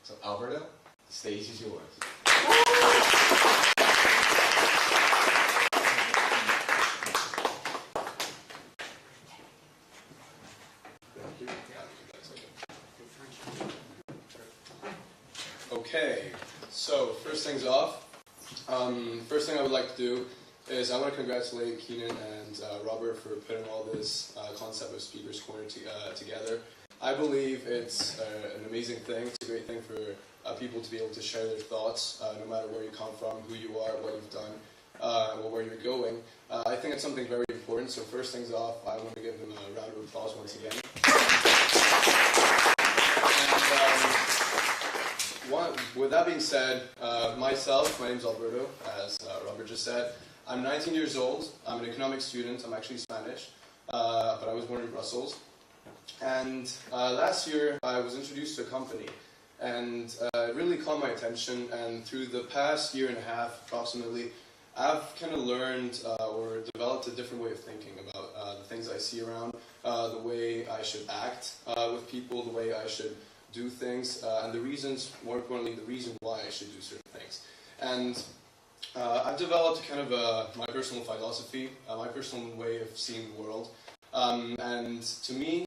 So Alberto, the stage is yours. Okay, so first things off, first thing I would like to do is I want to congratulate Keenan and Robert for putting all this concept of Speaker's Corner together. I believe it's an amazing thing. It's a great thing for people to be able to share their thoughts, no matter where you come from, who you are, what you've done, or where you're going. I think it's something very important. So first things off, I want to give them a round of applause once again. With that being said, myself, my name is Alberto, as Robert just said. I'm 19 years old. I'm an economics student. I'm actually Spanish, but I was born in Brussels. And last year, I was introduced to a company, and it really caught my attention. And through the past year and a half, approximately, I've kind of learned or developed a different way of thinking about the things I see around, the way I should act with people, the way I should do things, and the reasons, more importantly, the reason why I should do certain things. And I've developed kind of my personal philosophy, my personal way of seeing the world. And to me,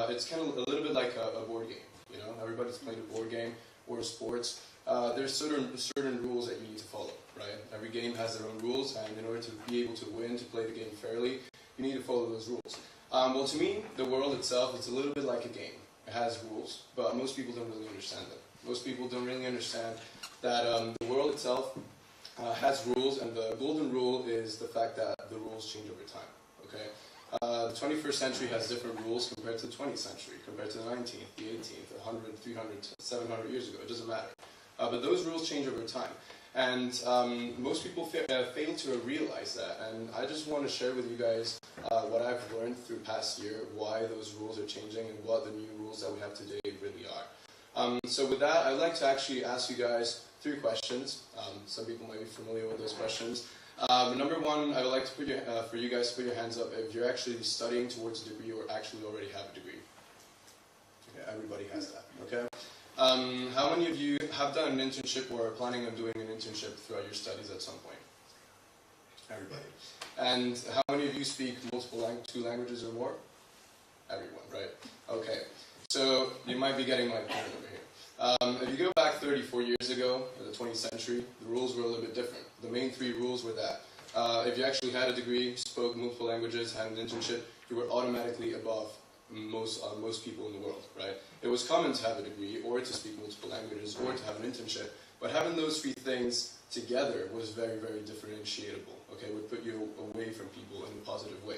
it's kind of a little bit like a board game. You know, everybody's played a board game or sports. There's certain rules that you need to follow, right? Every game has their own rules, and in order to be able to win, to play the game fairly, you need to follow those rules. Well, to me, the world itself, it's a little bit like a game. It has rules, but most people don't really understand them. Most people don't really understand that the world itself has rules, and the golden rule is the fact that the rules change over time, okay? The 21st century has different rules compared to the 20th century, compared to the 19th, the 18th, 100, 300, 700 years ago. It doesn't matter. But those rules change over time. And most people fail to realize that. And I just want to share with you guys what I've learned through the past year, why those rules are changing, and what the new rules that we have today really are. So with that, I'd like to actually ask you guys 3 questions. Some people might be familiar with those questions. Number one, I would like to for you guys to put your hands up if you're actually studying towards a degree or actually already have a degree. Okay, everybody has that, okay? How many of you have done an internship or are planning on doing an internship throughout your studies at some point? Everybody. And how many of you speak multiple 2 languages or more? Everyone, right? Okay. So you might be getting my point over here. If you go back 34 years ago, in the 20th century, the rules were a little bit different. The main 3 rules were that if you actually had a degree, spoke multiple languages, had an internship, you were automatically above most people in the world, right? It was common to have a degree, or to speak multiple languages, or to have an internship, but having those 3 things together was very, very differentiatable, okay? It would put you away from people in a positive way.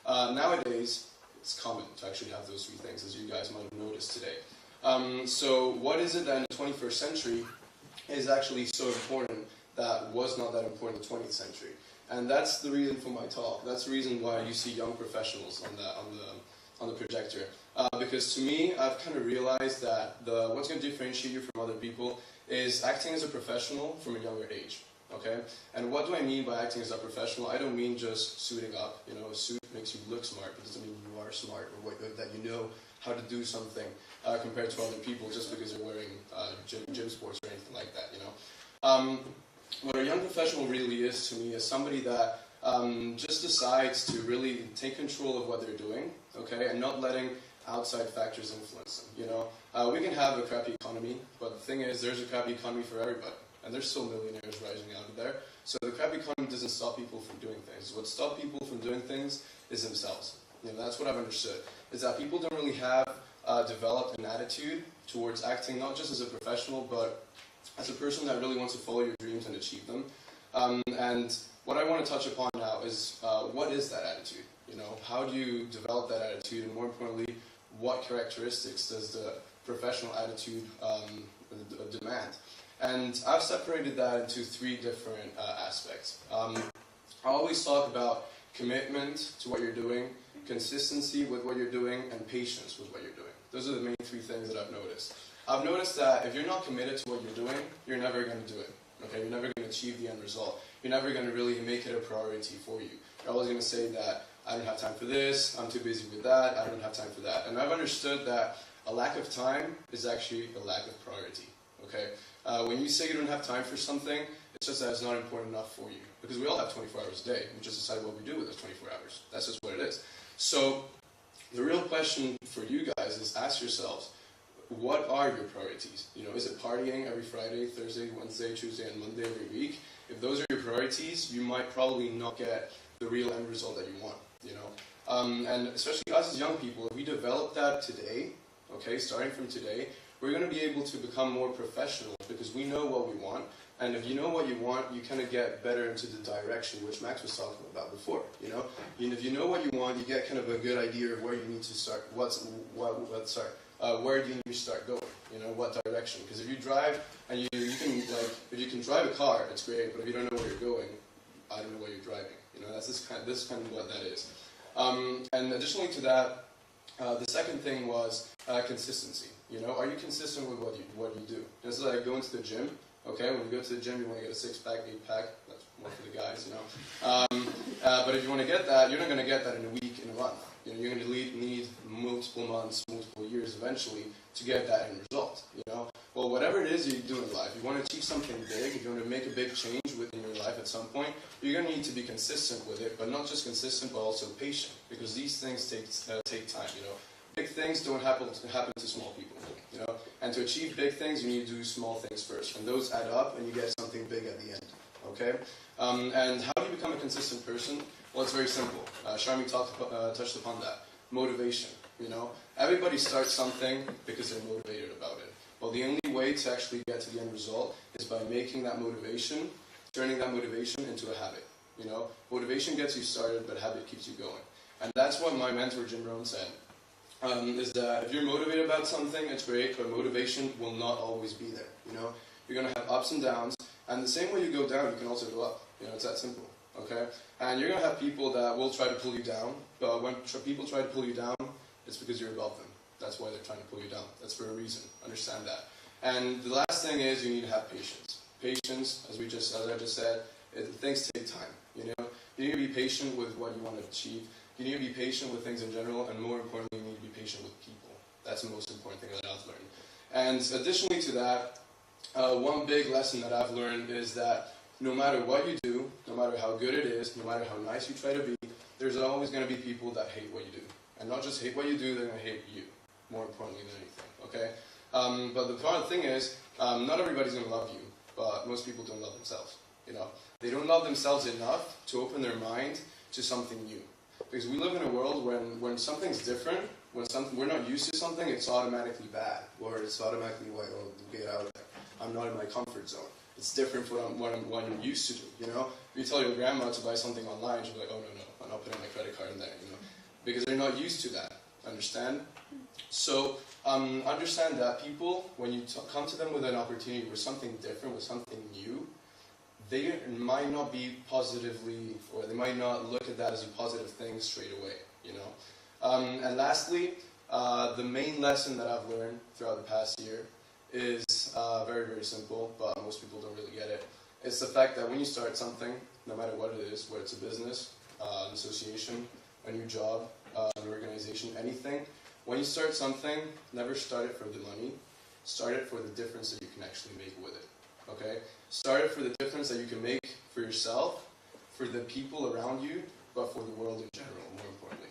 Nowadays, it's common to actually have those 3 things, as you guys might have noticed today. So what is it that in the 21st century is actually so important that was not that important in the 20th century? And that's the reason for my talk. That's the reason why you see young professionals on the projector. Because to me, I've kind of realized that what's going to differentiate you from other people is acting as a professional from a younger age. Okay? And what do I mean by acting as a professional? I don't mean just suiting up. You know, a suit makes you look smart, but doesn't mean you are smart or that you know how to do something compared to other people just because you're wearing gym sports or anything like that, you know. What a young professional really is to me is somebody that just decides to really take control of what they're doing, okay, and not letting outside factors influence them, you know. We can have a crappy economy, but the thing is there's a crappy economy for everybody, and there's still millionaires rising out of there. So the crappy economy doesn't stop people from doing things. What stops people from doing things is themselves. You know, that's what I've understood, is that people don't really have developed an attitude towards acting not just as a professional, but as a person that really wants to follow your dreams and achieve them. And what I want to touch upon now is what is that attitude? You know, how do you develop that attitude, and more importantly, what characteristics does the professional attitude demand? And I've separated that into 3 different aspects. I always talk about commitment to what you're doing, consistency with what you're doing, and patience with what you're doing. Those are the main 3 things that I've noticed. I've noticed that if you're not committed to what you're doing, you're never going to do it. Okay, you're never going to achieve the end result. You're never going to really make it a priority for you. You're always going to say that I don't have time for this, I'm too busy with that, I don't have time for that. And I've understood that a lack of time is actually a lack of priority. okay? When you say you don't have time for something, it's just that it's not important enough for you. Because we all have 24 hours a day. We just decide what we do with those 24 hours. That's just what it is. So the real question for you guys is ask yourselves, what are your priorities? You know, is it partying every Friday, Thursday, Wednesday, Tuesday, and Monday every week? If those are your priorities, you might probably not get the real end result that you want, you know? And especially us as young people, if we develop that today, okay, starting from today, we're going to be able to become more professional because we know what we want. And if you know what you want, you kind of get better into the direction which Max was talking about before, you know? If you know what you want, you get kind of a good idea of where you need to start, where do you need to start going, you know, what direction? Because if you drive, and you can, like, if you can drive a car, it's great, but if you don't know where you're going, I don't know where you're driving, you know, this is kind of what that is. And additionally to that, the second thing was consistency, you know, are you consistent with what you do? It's like going to the gym. Okay, when you go to the gym, you want to get a 6-pack, 8-pack. That's more for the guys, you know. But if you want to get that, you're not going to get that in a week, in a month. You know, you're going to need multiple months, multiple years eventually to get that end result. You know, well, whatever it is you do in life, you want to achieve something big, if you want to make a big change within your life at some point, you're going to need to be consistent with it, but not just consistent, but also patient, because these things take time. You know, big things don't happen to small people. You know, and to achieve big things, you need to do small things first, and those add up, and you get something big at the end. Okay, and how do you become a consistent person? Well, it's very simple. Sharmi touched upon that. Motivation. You know, everybody starts something because they're motivated about it. Well, the only way to actually get to the end result is by making that motivation, turning that motivation into a habit. You know, motivation gets you started, but habit keeps you going. And that's what my mentor Jim Rohn said. Is that if you're motivated about something, it's great, but motivation will not always be there. You know, you're going to have ups and downs, and the same way you go down, you can also go up. You know, it's that simple. Okay, and you're going to have people that will try to pull you down, but when people try to pull you down, it's because you're above them. That's why they're trying to pull you down. That's for a reason. Understand that. And the last thing is you need to have patience. Patience, as I just said, things take time. You know, you need to be patient with what you want to achieve. You need to be patient with things in general, and more importantly, you need to be patient with people. That's the most important thing that I've learned. And additionally to that, one big lesson that I've learned is that no matter what you do, no matter how good it is, no matter how nice you try to be, there's always going to be people that hate what you do. And not just hate what you do, they're going to hate you, more importantly than anything, okay? But the important thing is, not everybody's going to love you, but most people don't love themselves, you know? They don't love themselves enough to open their mind to something new. Because we live in a world when something's different, when we're not used to something, it's automatically bad. Or it's automatically like, oh, get out of there. I'm not in my comfort zone. It's different from what I'm used to do, you know? If you tell your grandma to buy something online, she'll be like, oh, no, I'm not putting my credit card in there, you know? Because they're not used to that, understand? So, understand that people, when you come to them with an opportunity with something different, with something new, they might not be positively, or they might not look at that as a positive thing straight away, you know. And lastly, the main lesson that I've learned throughout the past year is very, very simple, but most people don't really get it. It's the fact that when you start something, no matter what it is, whether it's a business, an association, a new job, an organization, anything, when you start something, never start it for the money. Start it for the difference that you can actually make with it. Okay? Start it for the difference that you can make for yourself, for the people around you, but for the world in general, more importantly.